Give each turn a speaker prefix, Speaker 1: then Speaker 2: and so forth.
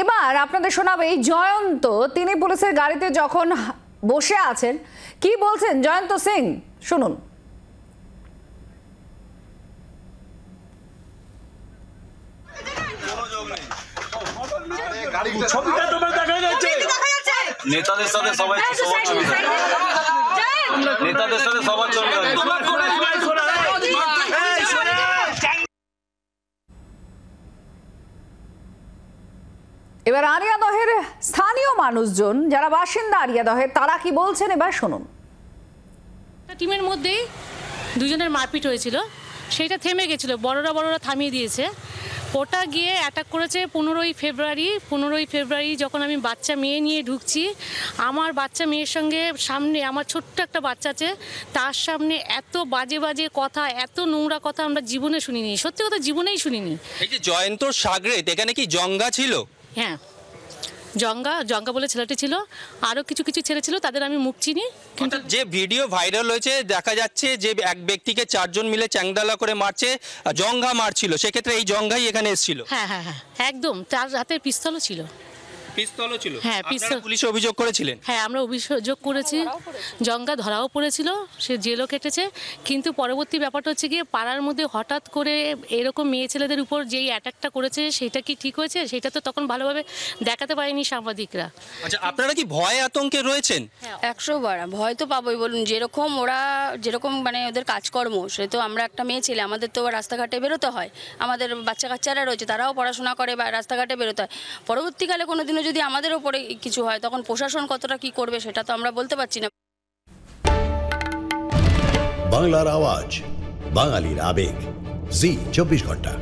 Speaker 1: এবার আপনাদের শোনাবে জয়ন্ত, তিনি পুলিশের গাড়িতে যখন বসে আছেন কি বলছেন জয়ন্ত সিং, শুনুন।
Speaker 2: নেতাদের সাথে সবাই নেতাদের সাথে সবার ছবি
Speaker 1: এবার আরিয়াদহের স্থানীয় মানুষজন যারা বাসিন্দা আরিয়াদহের তারা কি বলছেন এবার শুনুন।
Speaker 3: টিমের মধ্যেই দুজনের মারপিট হয়েছিল, সেটা থেমে গেছিল, বড়রা থামিয়ে দিয়েছে। ওটা গিয়ে অ্যাটাক করেছে 15ই ফেব্রুয়ারি যখন আমি বাচ্চা মেয়ে নিয়ে ঢুকছি। আমার বাচ্চা মেয়ের সঙ্গে সামনে আমার ছোট্ট একটা বাচ্চা আছে, তার সামনে এত বাজে বাজে কথা, এত নোংরা কথা আমরা জীবনে শুনিনি, সত্যি কথা জীবনেই শুনিনি।
Speaker 4: এই যে জয়ন্তর সাগরেদ, এখানে কি জঙ্গা ছিল?
Speaker 3: হ্যাঁ, জঙ্গা বলে ছেলেটি ছিল, আরও কিছু ছেলে ছিল, তাদের আমি মুখ চিনি।
Speaker 4: কিন্তু যে ভিডিও ভাইরাল হয়েছে দেখা যাচ্ছে যে এক ব্যক্তিকে 4 জন মিলে চ্যাংদালা করে মারছে, জঙ্গা মারছিল, সেক্ষেত্রে এই জঙ্গাই এখানে এসেছিল।
Speaker 3: হ্যাঁ, একদম, তার হাতে পিস্তলও ছিল।
Speaker 4: পিস্তলও ছিল?
Speaker 3: হ্যাঁ, পিস্তল।
Speaker 4: পুলিশে অভিযোগ করেছিলেন?
Speaker 3: হ্যাঁ, আমরা অভিযোগ করেছি, জঙ্গা ধরাও পড়েছিল, সে জেলও কেটেছে। কিন্তু পরবর্তী ব্যাপারটা হচ্ছে গিয়ে পাড়ার মধ্যে হঠাৎ করে এরকম মেয়ে ছেলেদের উপর যেই অ্যাটাকটা করেছে সেটা কি ঠিক হয়েছে সেটা তো তখন ভালোভাবে দেখাতে পারেনি সাংবাদিকরা।
Speaker 4: আচ্ছা, আপনারা কি ভয় আতঙ্কে রয়েছেন?
Speaker 5: 100 বার ভয় তো পাবোই, বলুন। যেরকম মানে ওদের কাজকর্ম, সে তো আমরা একটা মেয়ে ছেলে, আমাদের তো রাস্তাঘাটে বেরোতে হয়, আমাদের বাচ্চা কাচ্চারা রয়েছে, তারাও পড়াশোনা করে বা রাস্তাঘাটে বেরোতে হয়। পরবর্তীকালে কোনোদিনও যদি আমাদের ওপরে কিছু হয় তখন প্রশাসন কতটা কি করবে সেটা তো আমরা বলতে পারছি না।
Speaker 6: বাংলার আওয়াজ, বাঙালির আবেগ, জি 24 ঘন্টা।